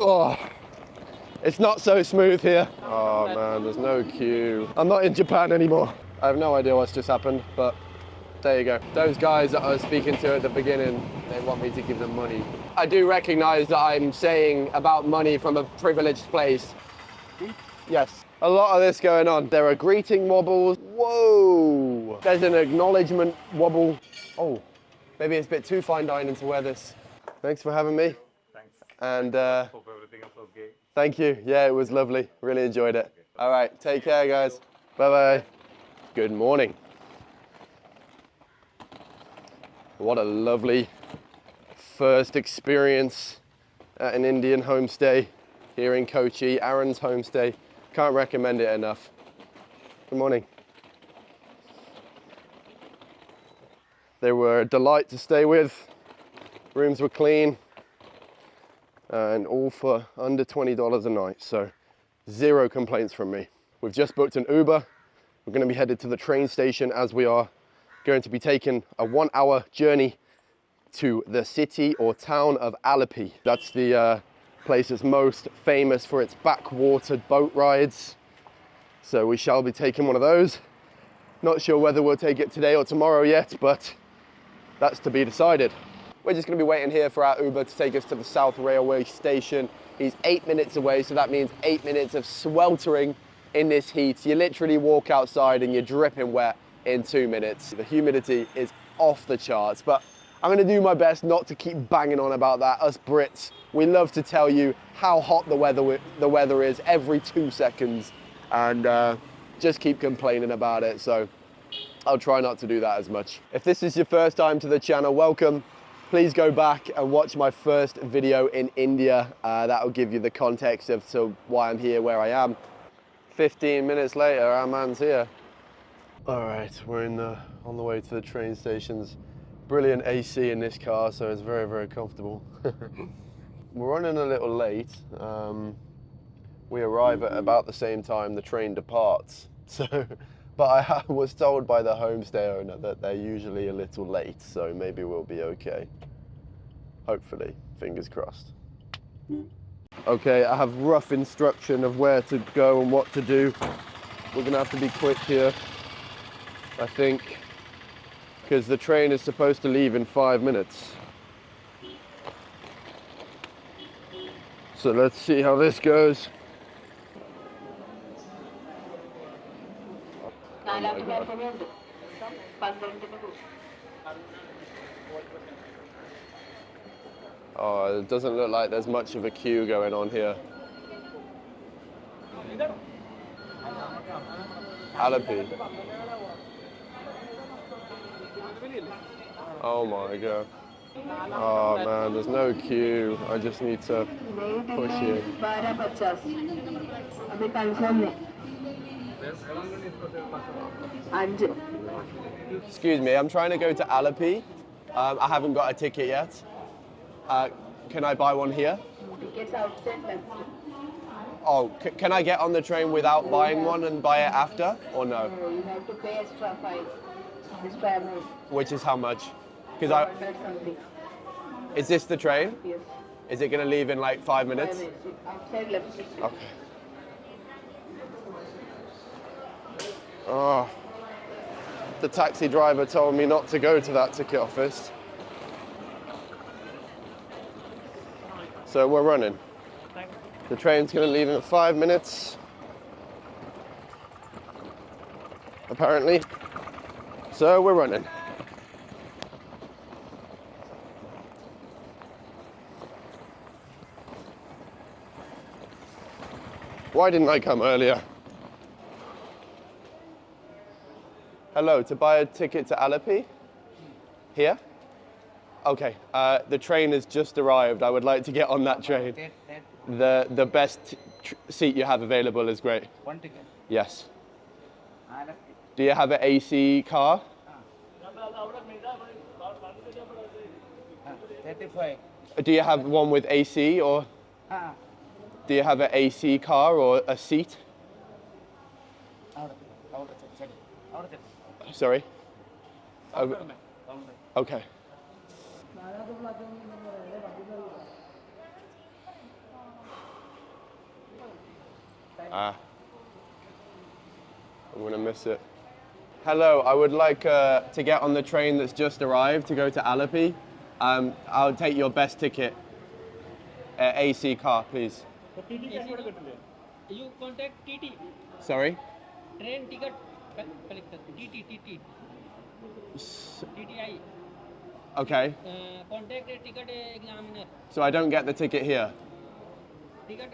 Oh, it's not so smooth here. Oh man, there's no queue. I'm not in Japan anymore. I have no idea what's just happened, but there you go. Those guys that I was speaking to at the beginning, they want me to give them money. I do recognize that I'm saying about money from a privileged place. Yes, a lot of this going on. There are greeting wobbles. Whoa! There's an acknowledgement wobble. Oh, maybe it's a bit too fine dining to wear this. Thanks for having me. Thanks. And Hope everything else was okay. thank you. Yeah, it was lovely. Really enjoyed it. All right, take care, guys. Bye-bye. Good morning. What a lovely first experience at an Indian homestay here in Kochi, Aaron's homestay. Can't recommend it enough. Good morning. They were a delight to stay with. Rooms were clean and all for under $20 a night, so zero complaints from me. We've just booked an Uber. We're going to be headed to the train station as we are going to be taking a 1-hour journey to the city or town of Alleppey. That's the place that's most famous for its backwater boat rides. So we shall be taking one of those. Not sure whether we'll take it today or tomorrow yet, but that's to be decided. We're just going to be waiting here for our Uber to take us to the South Railway Station. He's 8 minutes away, so that means 8 minutes of sweltering in this heat. You literally walk outside and you're dripping wet in 2 minutes. The humidity is off the charts, but I'm going to do my best not to keep banging on about that. Us Brits, we love to tell you how hot the weather is every 2 seconds, and just keep complaining about it. So I'll try not to do that as much. If this is your first time to the channel, welcome. Please go back and watch my first video in India. That will give you the context of why I'm here, where I am. 15 minutes later, our man's here. All right, we're on the way to the train stations. Brilliant AC in this car, so it's very, very comfortable. We're running a little late. We arrive at about the same time the train departs. So, but I was told by the homestay owner that they're usually a little late, so maybe we'll be okay. Hopefully, fingers crossed. Okay, I have rough instruction of where to go and what to do. We're gonna have to be quick here, I think, because the train is supposed to leave in 5 minutes. So let's see how this goes. Oh my God. Oh, it doesn't look like there's much of a queue going on here. Alleppey. Oh my God. Oh man, there's no queue. I just need to push in. Excuse me, I'm trying to go to Alleppey. I haven't got a ticket yet. Can I buy one here? Oh, can I get on the train without buying one and buy it after, or no? You have to pay extra fine. Which is how much? Because is this the train? Yes. Is it going to leave in like 5 minutes? Outside left. Okay. Oh, the taxi driver told me not to go to that ticket office. So we're running. The train's going to leave in 5 minutes, apparently. So we're running. Why didn't I come earlier? Hello, to buy a ticket to Alleppey? Here? Okay, the train has just arrived. I would like to get on that train. The best seat you have available is great. One ticket. Yes. Do you have an AC car? 35. Do you have one with AC, or do you have an AC car or a seat? Sorry? Okay. Ah. I'm gonna miss it. Hello, I would like to get on the train that's just arrived to go to Alleppey. I'll take your best ticket. AC car, please. You contact TT, Sorry? train ticket collector, TT, TTI. Okay, Contact a ticket examiner. so I don't get the ticket here. Ticket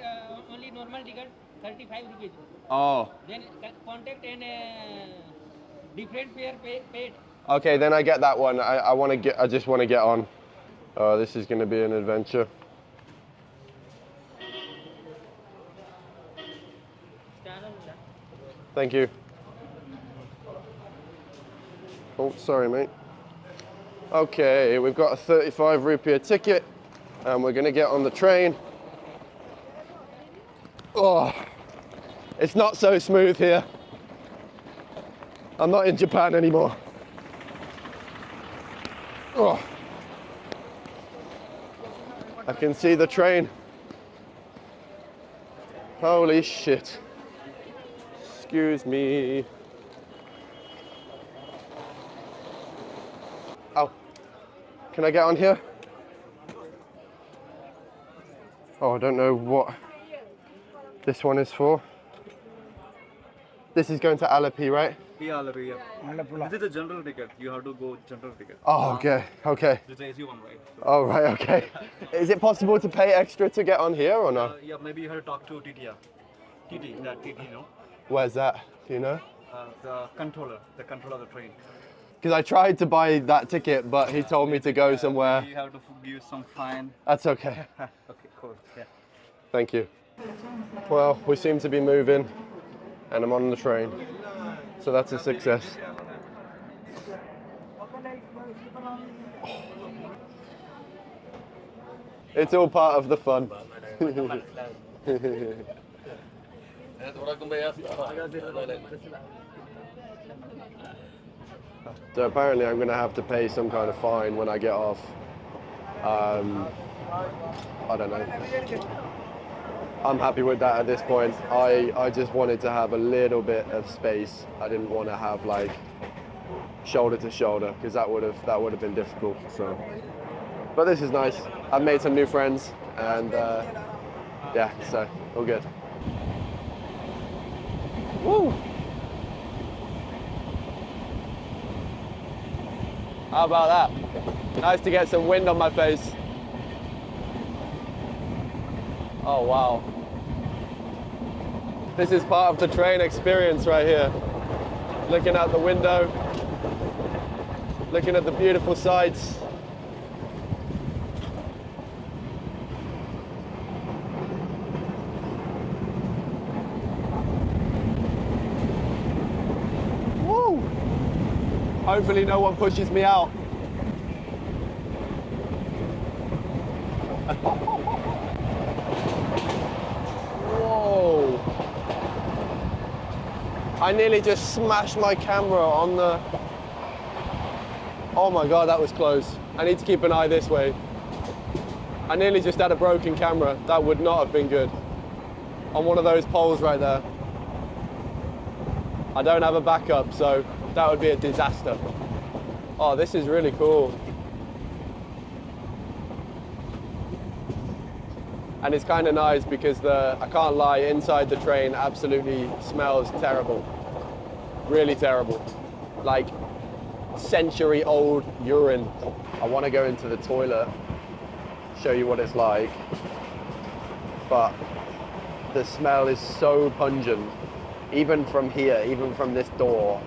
only normal ticket 35 rupees. Oh, Then contact and different fare paid. okay, then I get that one. I just want to get on. Oh, this is gonna be an adventure. Thank you. Oh, sorry, mate. Okay, we've got a 35 rupiah ticket and we're gonna get on the train. Oh, it's not so smooth here. I'm not in Japan anymore. Oh, I can see the train. Holy shit. Excuse me. Oh, can I get on here? Oh, I don't know what this one is for. This is going to Alleppey, right? Yeah. This is a general ticket. You have to go general ticket. Oh, okay, okay. This is AC one, right? So, Oh, right, okay. Is it possible to pay extra to get on here or no? yeah, maybe you have to talk to TT. That TT, you know, Where's that? Do you know? the controller of the train. Because I tried to buy that ticket, but he told me to go somewhere. You have to give some fine. That's okay. Okay, cool. Yeah. Thank you. Well, we seem to be moving, and I'm on the train, so that's a success. It's all part of the fun. So apparently I'm going to have to pay some kind of fine when I get off. I don't know. I'm happy with that at this point. I just wanted to have a little bit of space. I didn't want to have like shoulder to shoulder because that would have been difficult. So, but this is nice. I've made some new friends and yeah, so all good. Woo! How about that? Nice to get some wind on my face. Oh wow. This is part of the train experience right here. Looking out the window, looking at the beautiful sights. Woo! Hopefully no one pushes me out. Whoa! I nearly just smashed my camera on the... Oh my God, that was close. I need to keep an eye this way. I nearly just had a broken camera. That would not have been good. On one of those poles right there. I don't have a backup, so that would be a disaster. Oh, this is really cool. And it's kind of nice because I can't lie, inside the train absolutely smells terrible. Really terrible. Like century-old urine. I want to go into the toilet, show you what it's like, but the smell is so pungent, even from here, even from this door,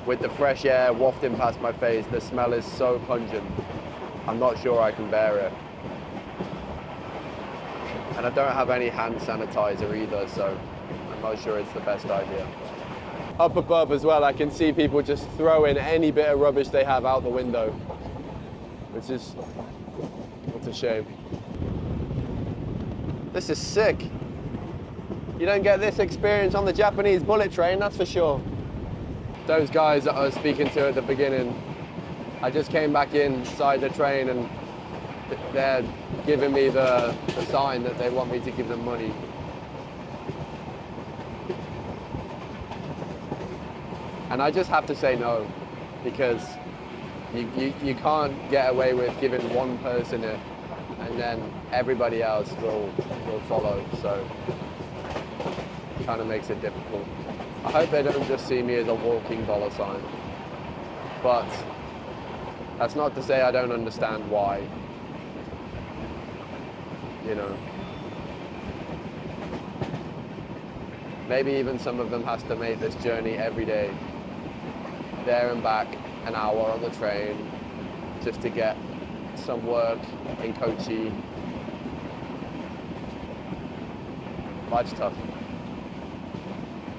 with the fresh air wafting past my face, the smell is so pungent. I'm not sure I can bear it. And I don't have any hand sanitizer either, so I'm not sure it's the best idea. Up above as well, I can see people just throwing any bit of rubbish they have out the window, which is, it's a shame. This is sick. You don't get this experience on the Japanese bullet train, that's for sure. Those guys that I was speaking to at the beginning, I just came back inside the train and they're giving me the sign that they want me to give them money. And I just have to say no, because you can't get away with giving one person it and then everybody else will follow. So it kind of makes it difficult. I hope they don't just see me as a walking dollar sign. But that's not to say I don't understand why. You know. Maybe even some of them has to make this journey every day. There and back, an hour on the train, just to get some work in Kochi. Life's tough.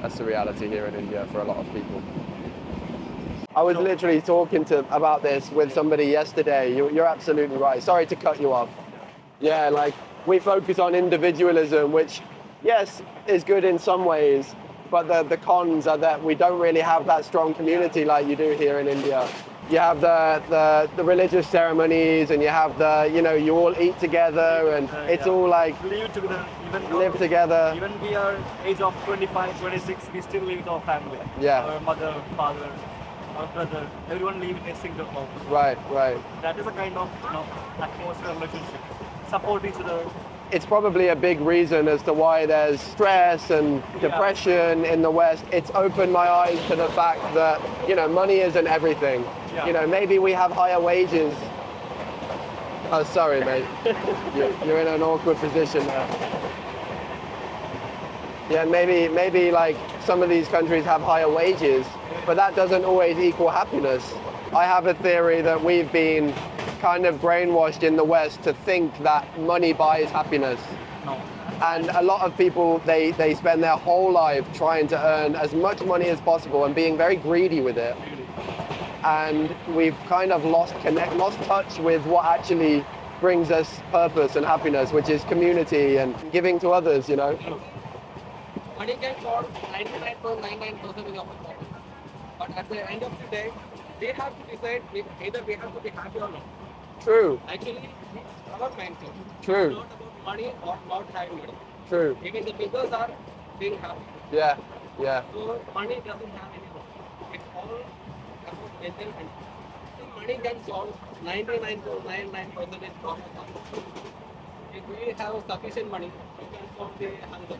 That's the reality here in India for a lot of people. I was literally talking about this with somebody yesterday. You're absolutely right. Sorry to cut you off. Yeah, like we focus on individualism, which, yes, is good in some ways, but the cons are that we don't really have that strong community like you do here in India. You have the religious ceremonies, and you have you all eat together, and it's all like live together. Live together. Even we are age of 25, 26, we still live with our family. Yeah. Our mother, father, our brother, everyone live in a single home. Right. That is a kind of atmosphere relationship. Support each other. It's probably a big reason as to why there's stress and depression in the West. It's opened my eyes to the fact that, money isn't everything. Yeah. Maybe we have higher wages. Oh, sorry, mate. You're in an awkward position there. Yeah, maybe like some of these countries have higher wages, but that doesn't always equal happiness. I have a theory that we've been kind of brainwashed in the West to think that money buys happiness. No. And a lot of people, they spend their whole life trying to earn as much money as possible and being very greedy with it. And we've kind of lost touch with what actually brings us purpose and happiness, which is community and giving to others, Money can solve 99.99% of the problem. But at the end of the day, we have to decide either we have to be happy or not. True. Actually, it's our mindset. True. It's not about money or not having money. True. Even the beggars are being happy. Yeah. So money doesn't have any role. It's all about mental and money can solve 99.99% problem. If we have sufficient money, you can solve the hunger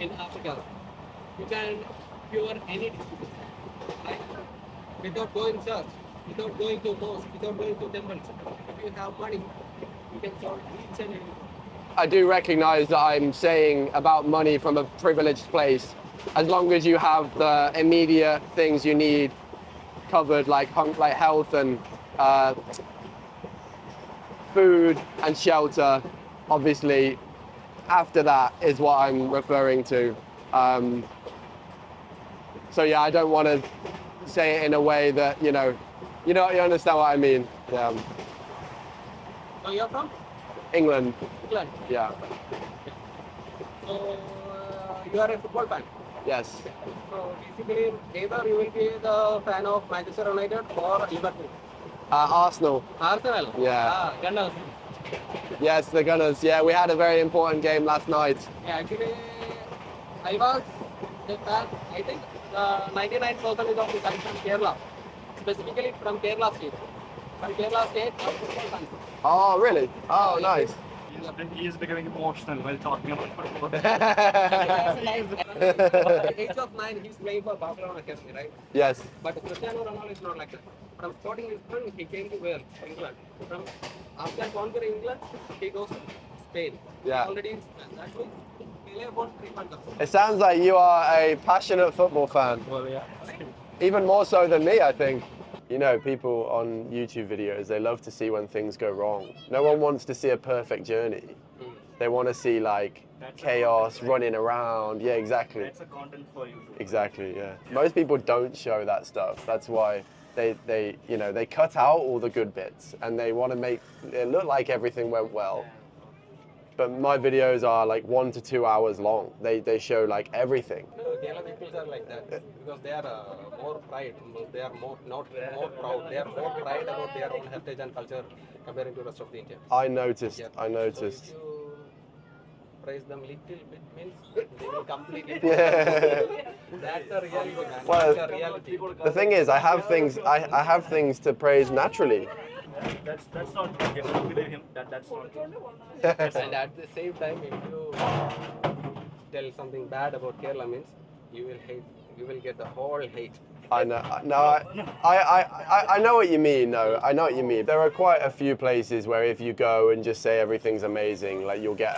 in Africa. You can cure any disease. Like, without going church, without going to mosque, without going to temples. If you have money, you can solve each and every problem. I do recognize that I'm saying about money from a privileged place. As long as you have the immediate things you need covered, like health and food and shelter, obviously, after that is what I'm referring to. So yeah, I don't want to say it in a way that, you understand what I mean. Yeah. So you're from England. England. Yeah. So you are a football fan. Yes. So basically, either you will be the fan of Manchester United or Liverpool. Arsenal. Arsenal. Yeah. Gunners. Yes, the Gunners. Yeah, we had a very important game last night. Yeah, actually, I was a fan. I think 99% of the time from Kerala, specifically from Kerala state. From Kerala state, I'm football fan. Oh, really? Oh, nice. He is becoming emotional while talking about football. At the age of 9, he's playing for Barcelona Academy, right? Yes. But Cristiano Ronaldo is not like that. From starting Lisbon, he came to where? England. From after conquering England, he goes to Spain. Yeah. Already in Spain. That's why Pele won 3 World Cups. It sounds like you are a passionate football fan. Well, yeah. Even more so than me, I think. People on YouTube videos, they love to see when things go wrong. No one wants to see a perfect journey. They want to see like chaos, running around. Yeah, exactly. That's a content for you. Exactly, yeah. Most people don't show that stuff. That's why they cut out all the good bits and they want to make it look like everything went well. But my videos are like 1 to 2 hours long. They show like everything. Kerala people are like that because they are more pride. They are more proud. They are more pride about their own heritage and culture comparing to the rest of the India. I noticed. So if you surprise them little bit means they will completely. Yeah. That's the reality, man. Well, That's the reality. The thing is, I have things to praise naturally. That's not true. You have to believe him. That's not true. And at the same time, if you tell something bad about Kerala means you will hate, you will get the whole hate. I know. No, I know what you mean. No, I know what you mean. There are quite a few places where if you go and just say everything's amazing, like you'll get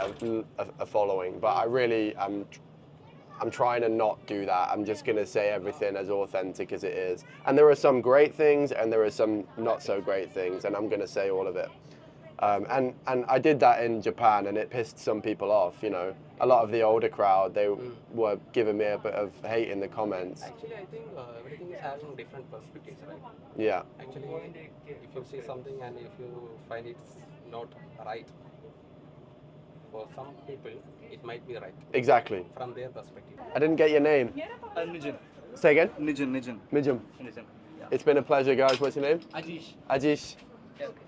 a following. But I really I'm trying to not do that. I'm just gonna say everything as authentic as it is. And there are some great things and there are some not so great things, and I'm gonna say all of it. And I did that in Japan, and it pissed some people off. You know, a lot of the older crowd, they were giving me a bit of hate in the comments. Actually, I think everything is having different perspectives, right? Yeah, Actually, if you see something and if you find it's not right, for some people it might be right exactly. from their perspective. I didn't get your name. Nijan. Say again. Nijan. Mijum. Nijan. Yeah. It's been a pleasure, guys. What's your name? Ajish. Ajish.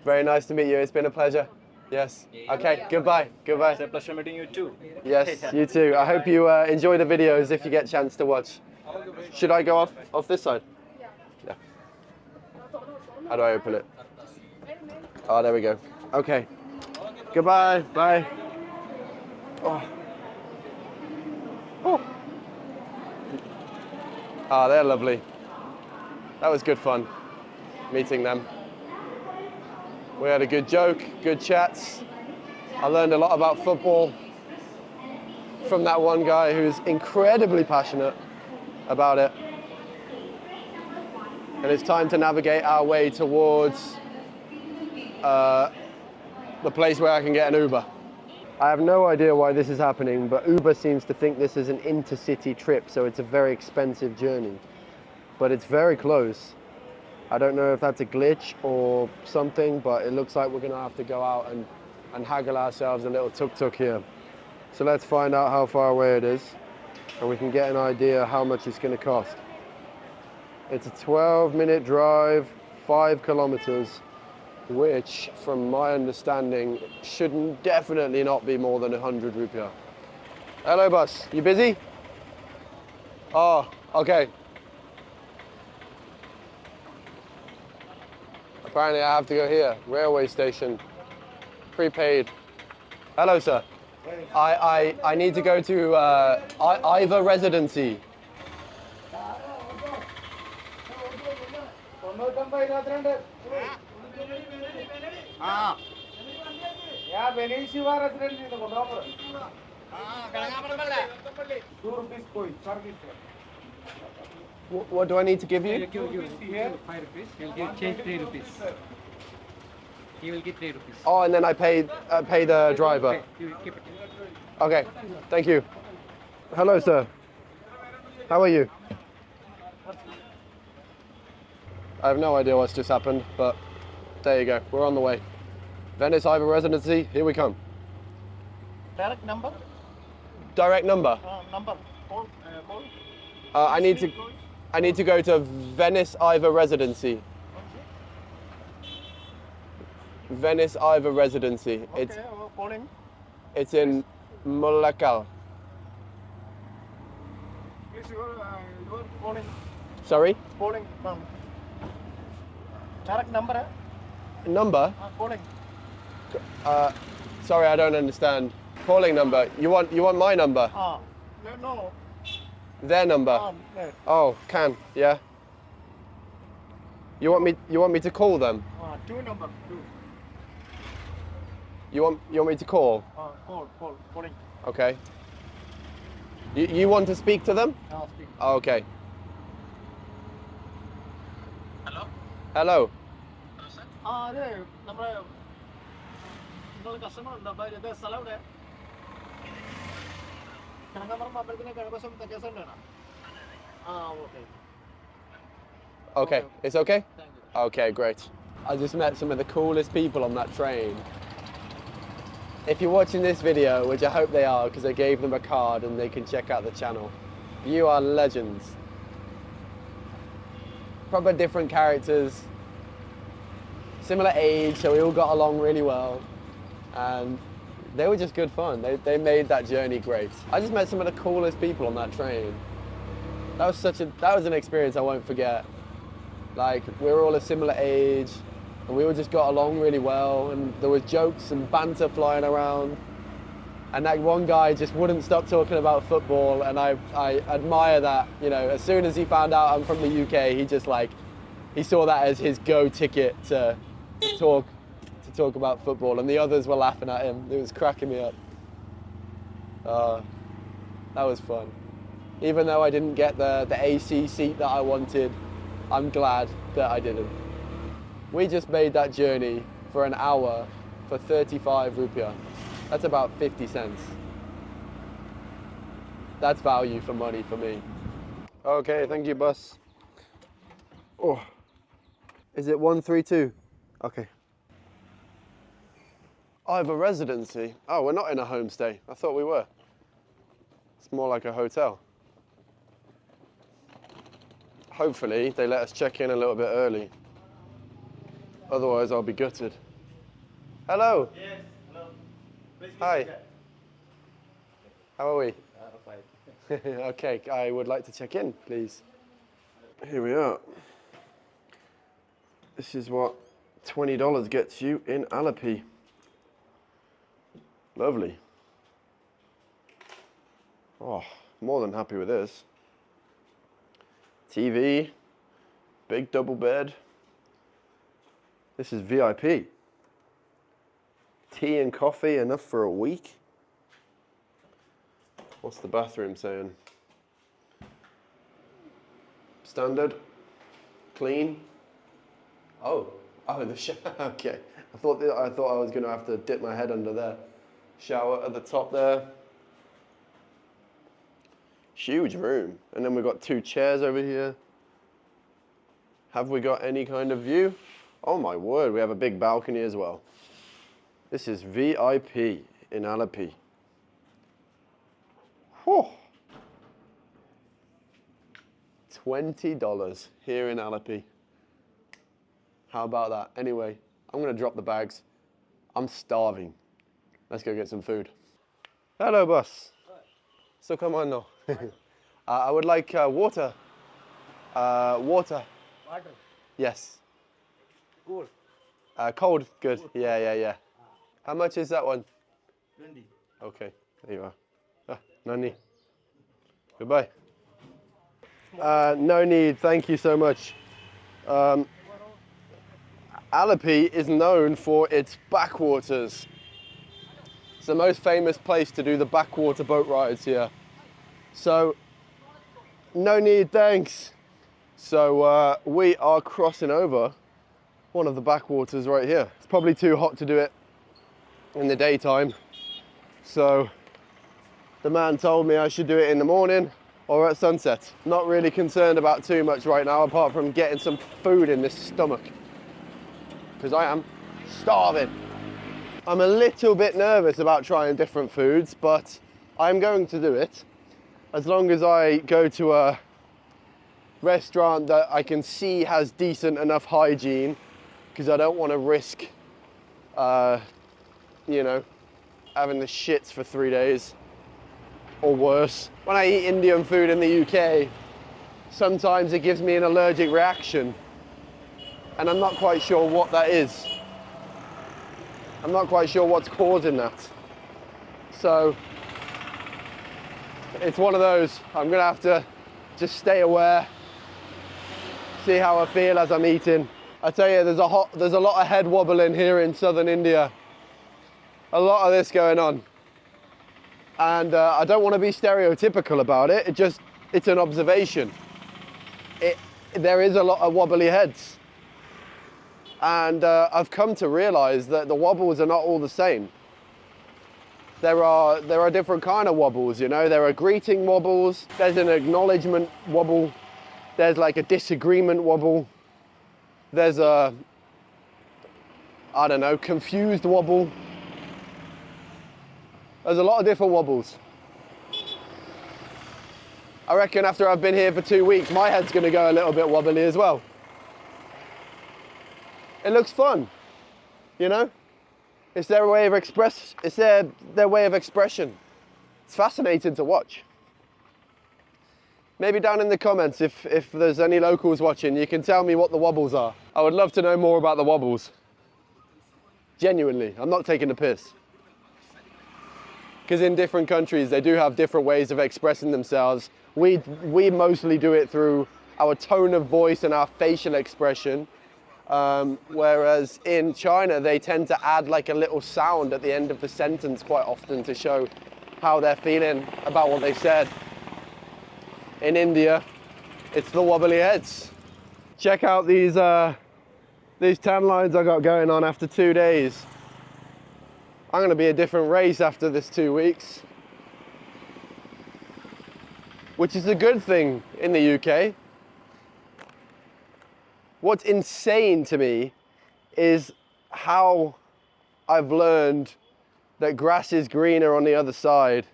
Very nice to meet you. It's been a pleasure. Yes. Okay. Goodbye. Goodbye. It's a pleasure meeting you too. Yes. You too. I hope you enjoy the videos if you get a chance to watch. Should I go off this side? Yeah. How do I open it? Oh, there we go. Okay. Goodbye. Bye. Oh. Oh. Ah, they're lovely. That was good fun meeting them. We had a good joke, good chats. I learned a lot about football from that one guy who's incredibly passionate about it. And it's time to navigate our way towards the place where I can get an Uber. I have no idea why this is happening, but Uber seems to think this is an intercity trip, so it's a very expensive journey. But it's very close. I don't know if that's a glitch or something, but it looks like we're gonna have to go out and haggle ourselves a little tuk-tuk here. So let's find out how far away it is, and we can get an idea how much it's gonna cost. It's a 12-minute drive, 5 kilometers, which, from my understanding, should definitely not be more than 100 rupiah. Hello, boss. You busy? Oh, okay. Apparently I have to go here, railway station, prepaid. Hello, sir. I need to go to Iva Residency. What do I need to give you? 5 rupees. You'll give change 3 rupees. He will give 3 rupees. Oh, and then I pay the driver. Okay, you keep it. Okay, thank you. Hello, sir. How are you? I have no idea what's just happened, but there you go. We're on the way. Venice Iva Residency, here we come. Direct number? Direct number. Number. Call. I need to go to Venice Iva Residency. Venice Iva Residency. Okay, calling. It's in Mulakal. Please, you are calling. Sorry? Calling. Direct number? Number? Calling. Sorry, I don't understand. Calling number. You want my number? No. Their number? Oh, yeah. You want me to call them? 2 number. 2. You want me to call? Calling. Okay. You want to speak to them? Speak. Oh, okay. Hello? Hello. അതെ നമ്മുടെ നിങ്ങളുടെ customer ഉണ്ട് അപ്പോൾ ഇത് സ്ഥലം എവിടെ കനകാമറം അമ്പലത്തിന് കിഴക്കുവശം തെക്കേവശം ഉണ്ടാണ് okay Okay. It's okay? Thank you Okay, great. I just met some of the coolest people on that train. If you're watching this video, which I hope they are, because I gave them a card and they can check out the channel, you are legends. Proper different characters, similar age, so we all got along really well. And They were just good fun. They made that journey great. I just met some of the coolest people on that train. That was an experience I won't forget. Like, we were all a similar age, and we all just got along really well, and there was jokes and banter flying around. And that one guy just wouldn't stop talking about football, and I admire that. You know, as soon as he found out I'm from the UK, he saw that as his go ticket to talk about football, and the others were laughing at him. It was cracking me up. That was fun. Even though I didn't get the AC seat that I wanted, I'm glad that I didn't. We just made that journey for an hour for 35 rupiah. That's about 50 cents. That's value for money for me. Okay, thank you, bus. Oh, is it 132? Okay. I have a residency. Oh, we're not in a homestay. I thought we were. It's more like a hotel. Hopefully, they let us check in a little bit early. Otherwise, I'll be gutted. Hello. Yes, hello. Hi. How are we? Fine. Okay, I would like to check in, please. Here we are. This is what $20 gets you in Alleppey. Lovely. Oh, more than happy with this. TV, big double bed. This is VIP. Tea and coffee, enough for a week. What's the bathroom saying? Standard, clean. Oh, the shower. Okay, I thought I was going to have to dip my head under there. Shower at the top there. Huge room. And then we've got 2 chairs over here. Have we got any kind of view? Oh my word, we have a big balcony as well. This is VIP in Alleppey. Whew. $20 here in Alleppey. How about that? Anyway, I'm gonna drop the bags. I'm starving. Let's go get some food. Hello, boss. So come on now. I would like water. Water. Water. Yes. Cool. Cold. Good. Yeah. How much is that one? 20. Okay. There you are. Nani. Goodbye. No need. Thank you so much. Alleppey is known for its backwaters. It's the most famous place to do the backwater boat rides here. So, no need, thanks. So we are crossing over one of the backwaters right here. It's probably too hot to do it in the daytime. So the man told me I should do it in the morning or at sunset. Not really concerned about too much right now, apart from getting some food in this stomach, because I am starving. I'm a little bit nervous about trying different foods, but I'm going to do it as long as I go to a restaurant that I can see has decent enough hygiene, because I don't want to risk, you know, having the shits for 3 days or worse. When I eat Indian food in the UK, sometimes it gives me an allergic reaction, and I'm not quite sure what that is. I'm not quite sure what's causing that. So it's one of those, I'm gonna have to just stay aware, see how I feel as I'm eating. I tell you, there's a lot of head wobbling here in southern India. A lot of this going on. And I don't want to be stereotypical about it, it's an observation. There is a lot of wobbly heads. And I've come to realize that the wobbles are not all the same. There are different kind of wobbles, you know. There are greeting wobbles, there's an acknowledgement wobble, there's like a disagreement wobble, there's a, I don't know, confused wobble. There's a lot of different wobbles. I reckon after I've been here for 2 weeks, my head's gonna go a little bit wobbly as well. It looks fun, you know? It's their way of it's their way of expression. It's fascinating to watch. Maybe down in the comments, if there's any locals watching, you can tell me what the wobbles are. I would love to know more about the wobbles. Genuinely, I'm not taking the piss. Because in different countries, they do have different ways of expressing themselves. We mostly do it through our tone of voice and our facial expression. Whereas in China, they tend to add like a little sound at the end of the sentence quite often to show how they're feeling about what they said. In India, it's the wobbly heads. Check out these tan lines I got going on after 2 days. I'm gonna be a different race after this 2 weeks, which is a good thing in the UK. What's insane to me is how I've learned that grass is greener on the other side.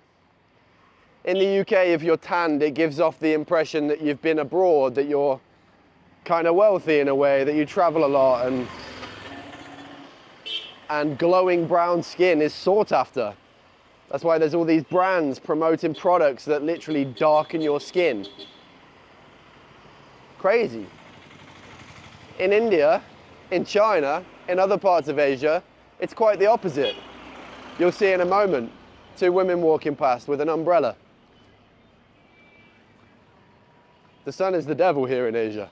In the UK, if you're tanned, it gives off the impression that you've been abroad, that you're kind of wealthy in a way, that you travel a lot, and glowing brown skin is sought after. That's why there's all these brands promoting products that literally darken your skin. Crazy. In India, in China, in other parts of Asia, it's quite the opposite. You'll see in a moment 2 women walking past with an umbrella. The sun is the devil here in Asia.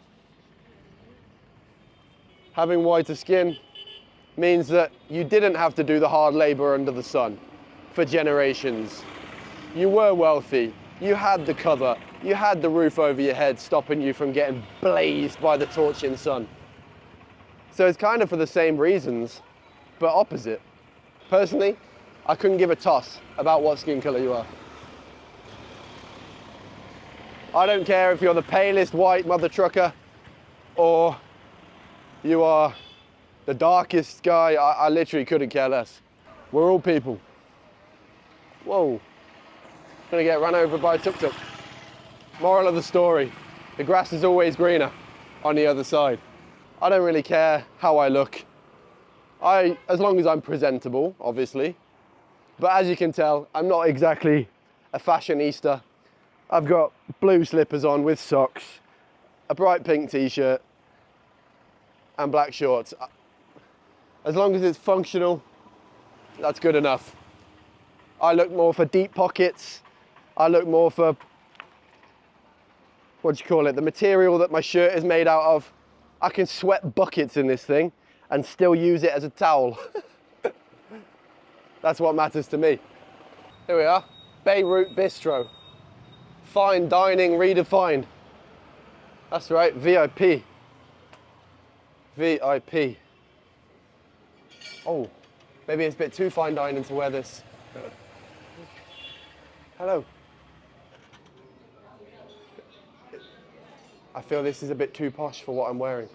Having whiter skin means that you didn't have to do the hard labor under the sun for generations. You were wealthy, you had the cover, you had the roof over your head stopping you from getting blazed by the torching sun. So it's kind of for the same reasons, but opposite. Personally, I couldn't give a toss about what skin color you are. I don't care if you're the palest white mother trucker or you are the darkest guy. I literally couldn't care less. We're all people. Whoa, gonna get run over by a tuk-tuk. Moral of the story, the grass is always greener on the other side. I don't really care how I look. As long as I'm presentable, obviously. But as you can tell, I'm not exactly a fashionista. I've got blue slippers on with socks, a bright pink t-shirt, and black shorts. As long as it's functional, that's good enough. I look more for deep pockets. I look more for, what do you call it, the material that my shirt is made out of. I can sweat buckets in this thing and still use it as a towel. That's what matters to me. Here we are, Beirut Bistro. Fine dining redefined. That's right, VIP. VIP. Oh, maybe it's a bit too fine dining to wear this. Hello. I feel this is a bit too posh for what I'm wearing.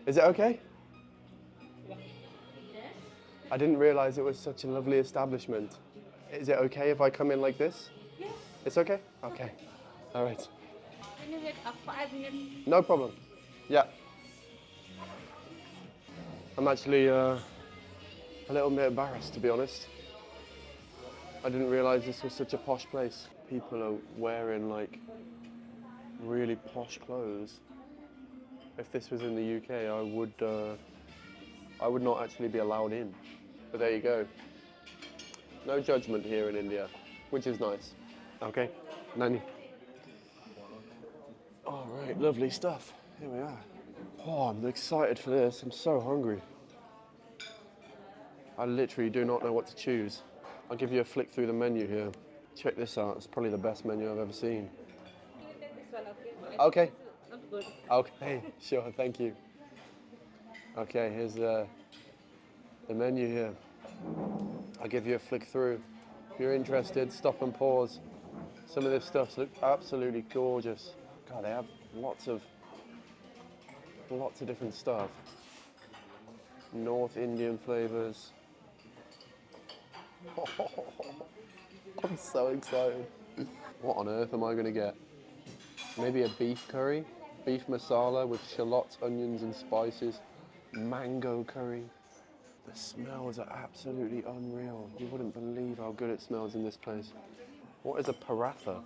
Is it okay? I didn't realize it was such a lovely establishment. Is it okay if I come in like this? Yes. It's okay? Okay. All right. Can you wait up 5 minutes? No problem. Yeah. I'm actually a little bit embarrassed, to be honest. I didn't realize this was such a posh place. People are wearing like really posh clothes. If this was in the UK, I would not actually be allowed in. But there you go. No judgment here in India, which is nice. Okay, Nani. All right, lovely stuff. Here we are. Oh, I'm excited for this. I'm so hungry. I literally do not know what to choose. I'll give you a flick through the menu here. Check this out. It's probably the best menu I've ever seen. Okay. Okay, sure, thank you. Okay, here's the menu here. I'll give you a flick through. If you're interested, stop and pause. Some of this stuff looks absolutely gorgeous. God, they have lots of different stuff. North Indian flavors. I'm so excited. What on earth am I gonna get? Maybe a beef curry? Beef masala with shallots, onions and spices. mango curry. The smells are absolutely unreal. You wouldn't believe how good it smells in this place. What is a paratha?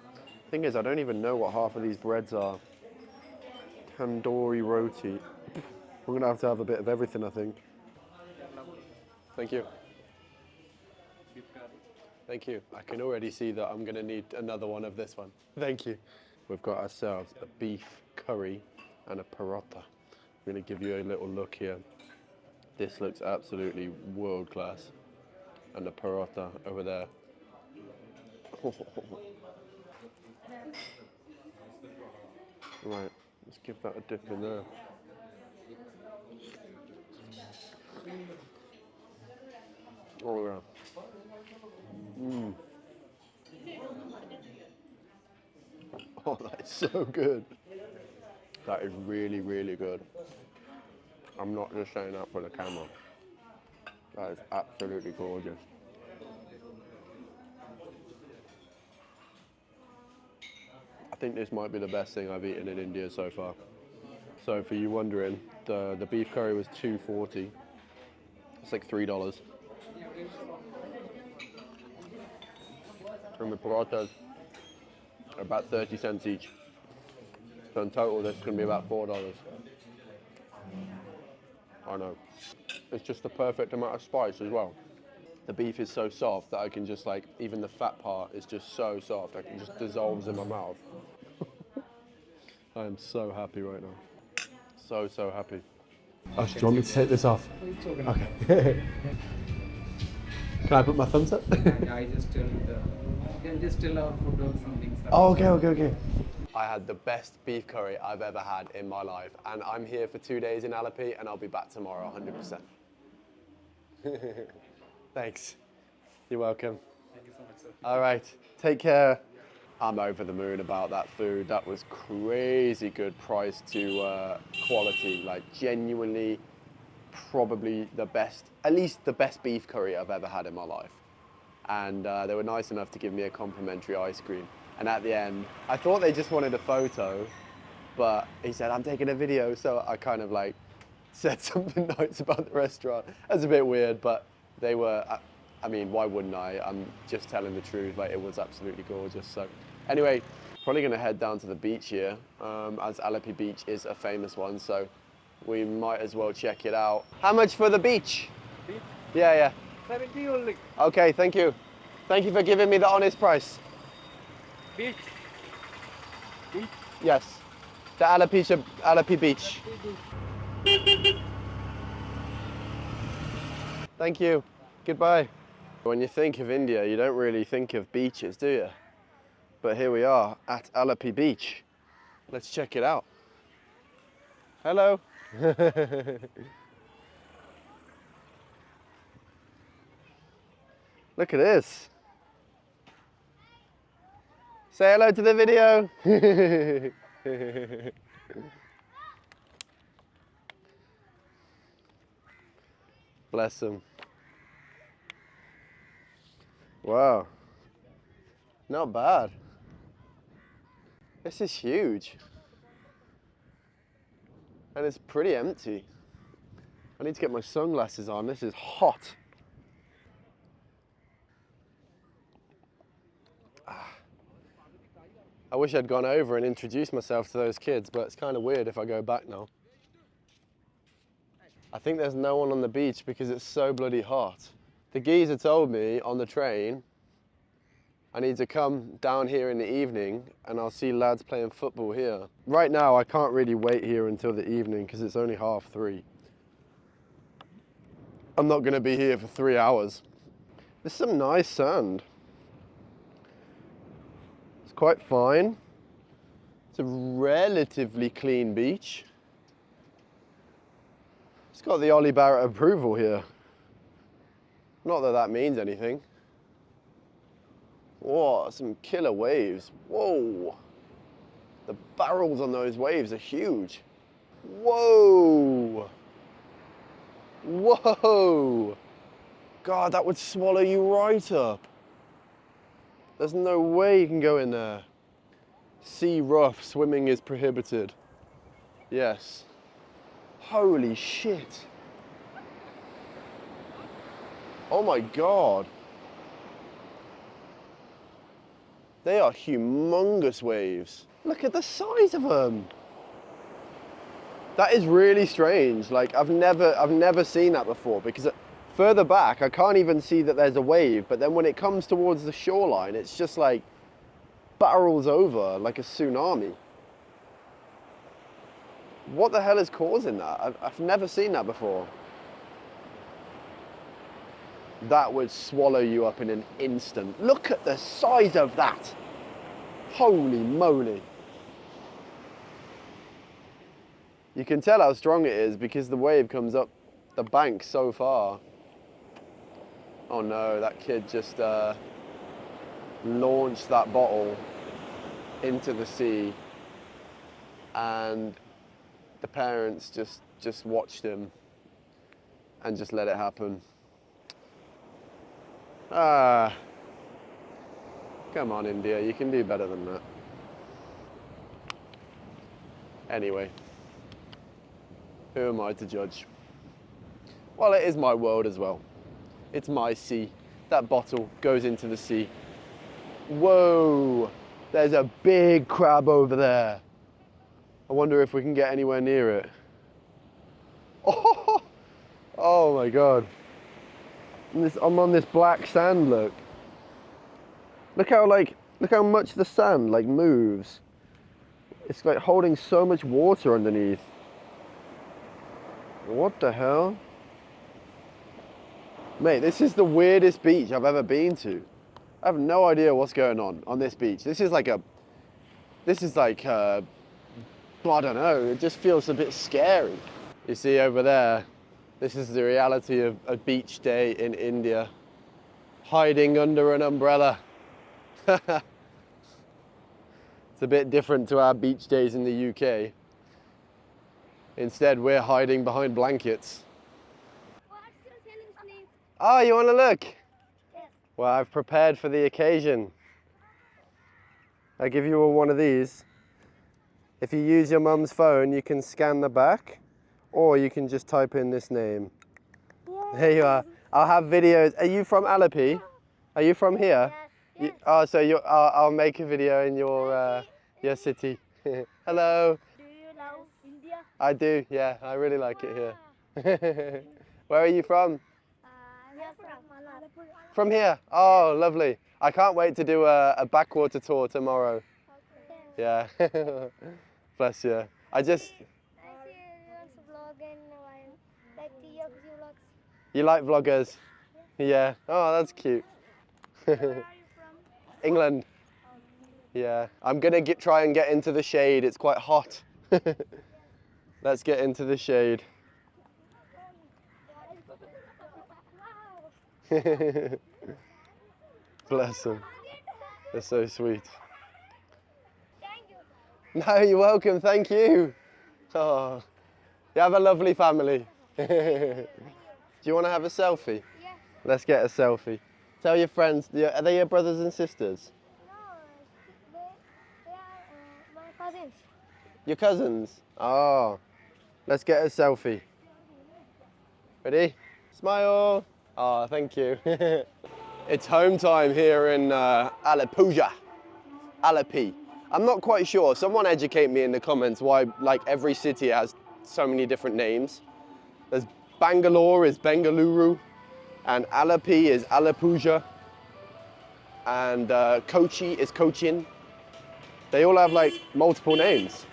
Thing is, I don't even know what half of these breads are. Tandoori roti. We're gonna have to have a bit of everything, I think. Thank you. Thank you. I can already see that I'm gonna need another one of this one. Thank you. We've got ourselves a beef curry and a paratha. I'm gonna give you a little look here. This looks absolutely world class. And the paratha over there. Right, let's give that a dip in there. Oh yeah. Oh, that is so good. That is really, really good. I'm not just saying that for the camera. That is absolutely gorgeous. I think this might be the best thing I've eaten in India so far. So for you wondering, the beef curry was $2.40. It's like $3. And the parathas are about 30 cents each. So in total, this is going to be about $4. I know. It's just the perfect amount of spice as well. The beef is so soft that I can just like, even the fat part is just so soft, it just dissolves in my mouth. I am so happy right now. So happy. Oh, do you want me to take this off? Okay. Can I put my thumbs up? I just tell you can just tell our food or something. Oh, okay. I had the best beef curry I've ever had in my life, and I'm here for 2 days in Alleppey, and I'll be back tomorrow, 100%. Thanks. You're welcome. Thank you so much, sir. All right, take care. I'm over the moon about that food. That was crazy good price to quality, like genuinely probably the best, at least the best beef curry I've ever had in my life. And they were nice enough to give me a complimentary ice cream. And at the end, I thought they just wanted a photo, but he said, I'm taking a video. So I kind of like said something nice about the restaurant. That's a bit weird, but they were, I mean, why wouldn't I? I'm just telling the truth. Like, it was absolutely gorgeous. So anyway, probably gonna head down to the beach here, as Alleppey Beach is a famous one. So we might as well check it out. How much for the beach? Beach? Yeah. 70 only. Okay, thank you. Thank you for giving me the honest price. Beach. Beach. Yes, the Alleppey Beach. Thank you. Goodbye. When you think of India, you don't really think of beaches, do you? But here we are at Alleppey Beach. Let's check it out. Hello. Look at this. Say hello to the video. Bless them. Wow. Not bad. This is huge. And it's pretty empty. I need to get my sunglasses on. This is hot. I wish I'd gone over and introduced myself to those kids, but it's kind of weird if I go back now. I think there's no one on the beach because it's so bloody hot. The geezer told me on the train I need to come down here in the evening and I'll see lads playing football here. Right now I can't really wait here until the evening because it's only 3:30. I'm not going to be here for 3 hours. There's some nice sand. It's quite fine. It's a relatively clean beach. It's got the Ollie Barrett approval here. Not that that means anything. Whoa, some killer waves. Whoa. The barrels on those waves are huge. Whoa. Whoa. God, that would swallow you right up. There's no way you can go in there. Sea rough, swimming is prohibited. Yes. Holy shit. Oh my God. They are humongous waves. Look at the size of them. That is really strange. Like I've never seen that before, because further back I can't even see that there's a wave, but then when it comes towards the shoreline, it's just like barrels over like a tsunami. What the hell is causing that? I've never seen that before. That would swallow you up in an instant. Look at the size of that. Holy moly. You can tell how strong it is because the wave comes up the bank so far. Oh no, that kid just launched that bottle into the sea, and the parents just watched him and just let it happen. Ah, come on India, you can do better than that. Anyway, who am I to judge? Well, it is my world as well. It's my sea. That bottle goes into the sea. Whoa, there's a big crab over there. I wonder if we can get anywhere near it. Oh, oh my God. I'm on this black sand, look. Look how much the sand like moves. It's like holding so much water underneath. What the hell? Mate, this is the weirdest beach I've ever been to. I have no idea what's going on this beach. This is like I don't know, it just feels a bit scary. You see over there, this is the reality of a beach day in India. Hiding under an umbrella. It's a bit different to our beach days in the UK. Instead, we're hiding behind blankets. What's your sailing's name? Oh, you want to look? Yes. Well, I've prepared for the occasion. I give you all one of these. If you use your mum's phone, you can scan the back, or you can just type in this name. There you are. I'll have videos. Are you from Alleppey? Are you from here? Yes. Oh, so I'll make a video in your city. Hello. Do you love India? I do. Yeah, I really like it here. Where are you from? We are from Malapur. From here. Oh, lovely. I can't wait to do a backwater tour tomorrow. Yeah. Bless you. I I see your vlog and like the vlogs. You like vloggers? Yeah. Oh, that's cute. Where are you from? England. Yeah. I'm gonna try and get into the shade. It's quite hot. Let's get into the shade. Bless them. They're so sweet. Thank you. No, you're welcome. Thank you. Oh, you have a lovely family. Do you want to have a selfie? Yes. Let's get a selfie. Tell your friends. Are they your brothers and sisters? No, they are my cousins. Your cousins? Oh, let's get a selfie. Ready? Smile. Oh, thank you. It's home time here in Alleppey. I'm not quite sure. Someone educate me in the comments why like every city has so many different names. There's Bangalore is Bengaluru, and Alleppey is Alleppey, and Kochi is Cochin. They all have like multiple names.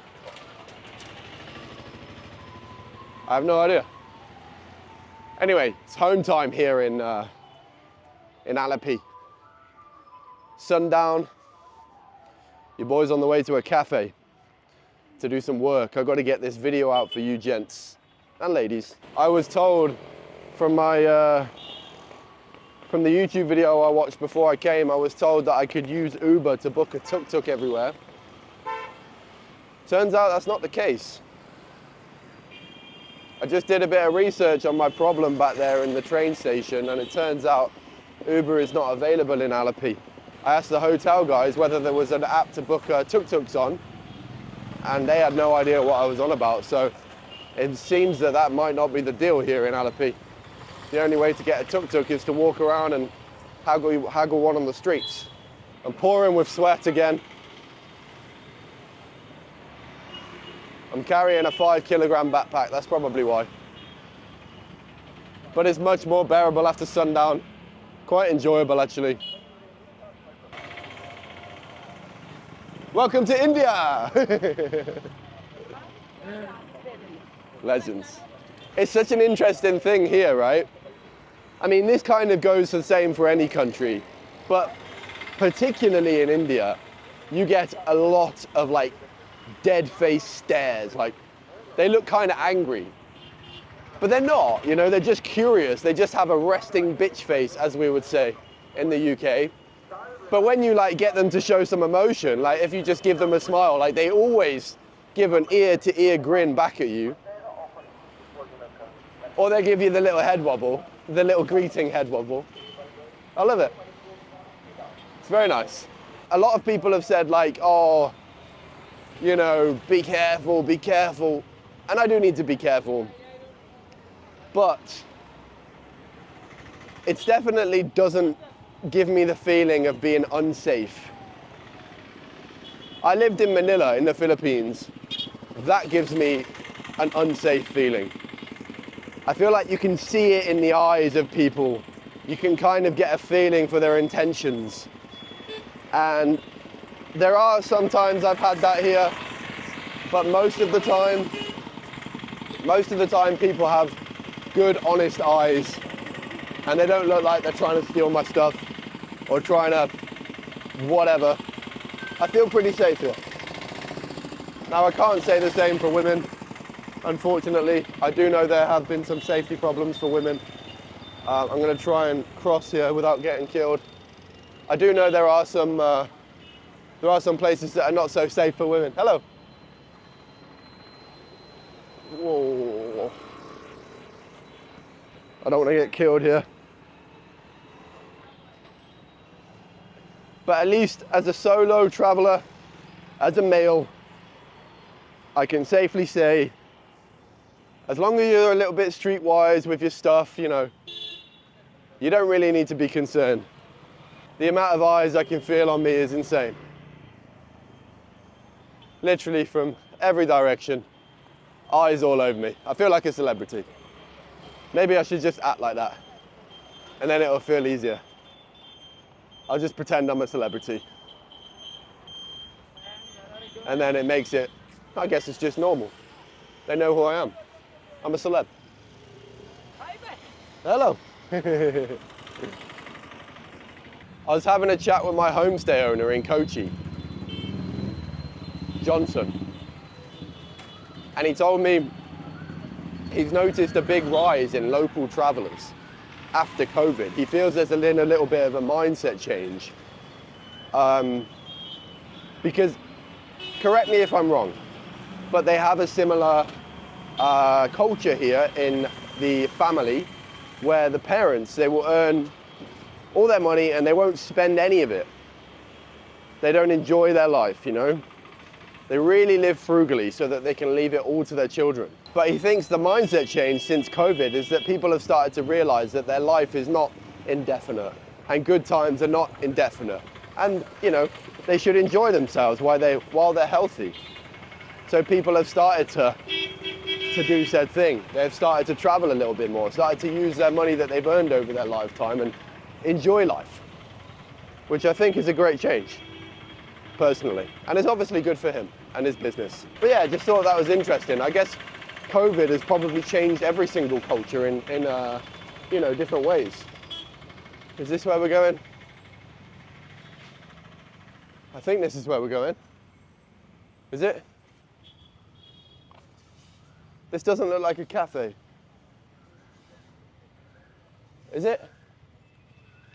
I have no idea. Anyway, it's home time here in Alleppey. Sundown. Your boy's on the way to a cafe to do some work. I've got to get this video out for you gents and ladies. I was told from my from the YouTube video I watched before I came, I was told that I could use Uber to book a tuk-tuk everywhere. Turns out that's not the case. I just did a bit of research on my problem back there in the train station, and it turns out Uber is not available in Alleppey. I asked the hotel guys whether there was an app to book tuk-tuks on, and they had no idea what I was on about, so it seems that might not be the deal here in Alleppey. The only way to get a tuk-tuk is to walk around and haggle one on the streets. I'm pouring with sweat again. I'm carrying a 5-kilogram backpack, that's probably why. But it's much more bearable after sundown. Quite enjoyable, actually. Welcome to India! Legends. It's such an interesting thing here, right? I mean, this kind of goes the same for any country, but particularly in India, you get a lot of like dead-faced stares. Like, they look kind of angry, but they're not, you know, they're just curious. They just have a resting bitch face, as we would say in the UK. But when you like get them to show some emotion, like if you just give them a smile, like they always give an ear-to-ear grin back at you. Or they give you the little head wobble, the little greeting head wobble. I love it. It's very nice. A lot of people have said like, oh, you know, be careful, be careful. And I do need to be careful. But it definitely doesn't give me the feeling of being unsafe. I lived in Manila in the Philippines. That gives me an unsafe feeling. I feel like you can see it in the eyes of people. You can kind of get a feeling for their intentions. And there are some times I've had that here, but most of the time people have good, honest eyes, and they don't look like they're trying to steal my stuff or trying to whatever. I feel pretty safe here. Now, I can't say the same for women. Unfortunately, I do know there have been some safety problems for women. I'm going to try and cross here without getting killed. I do know there are some places that are not so safe for women. Hello. Whoa. I don't want to get killed here. But at least as a solo traveler, as a male, I can safely say, as long as you're a little bit streetwise with your stuff, you know, you don't really need to be concerned. The amount of eyes I can feel on me is insane. Literally from every direction, eyes all over me. I feel like a celebrity. Maybe I should just act like that, and then it'll feel easier. I'll just pretend I'm a celebrity. And then it makes it, I guess it's just normal. They know who I am. I'm a celeb. Hello. I was having a chat with my homestay owner in Kochi, Johnson. And he told me he's noticed a big rise in local travelers after COVID. He feels there's been a little bit of a mindset change. Because, correct me if I'm wrong, but they have a similar culture here in the family where the parents, they will earn all their money and they won't spend any of it. They don't enjoy their life, you know? They really live frugally so that they can leave it all to their children. But he thinks the mindset change since COVID is that people have started to realize that their life is not indefinite and good times are not indefinite. And, you know, they should enjoy themselves while they're healthy. So people have started to do said thing. They've started to travel a little bit more, started to use their money that they've earned over their lifetime and enjoy life, which I think is a great change, personally. And it's obviously good for him and his business. But yeah, I just thought that was interesting. I guess COVID has probably changed every single culture in you know, different ways. Is this where we're going? I think this is where we're going. Is it? This doesn't look like a cafe. Is it?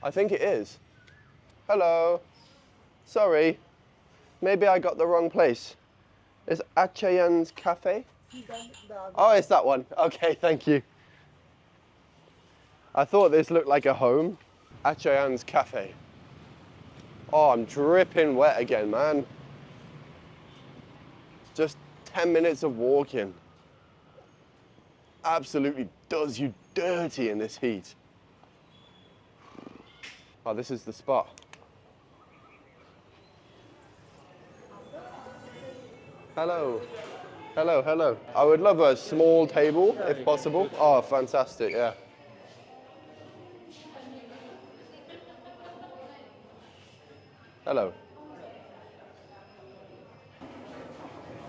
I think it is. Hello. Sorry. Maybe I got the wrong place. Is Achayan's Cafe? Oh, it's that one. Okay, thank you. I thought this looked like a home. Achayan's Cafe. Oh, I'm dripping wet again, man. Just 10 minutes of walking. Absolutely does you dirty in this heat. Oh, this is the spot. Hello. Hello, hello. I would love a small table if possible. Oh, fantastic, yeah. Hello.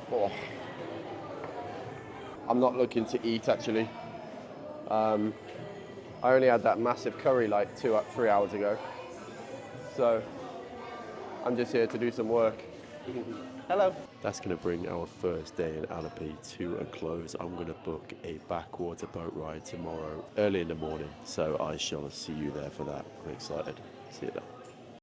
Oh. I'm not looking to eat actually. I only had that massive curry like 3 hours ago. So I'm just here to do some work. Hello. That's going to bring our first day in Alapy to a close. I'm going to book a backwater boat ride tomorrow early in the morning. So I shall see you there for that. I'm excited. See you there.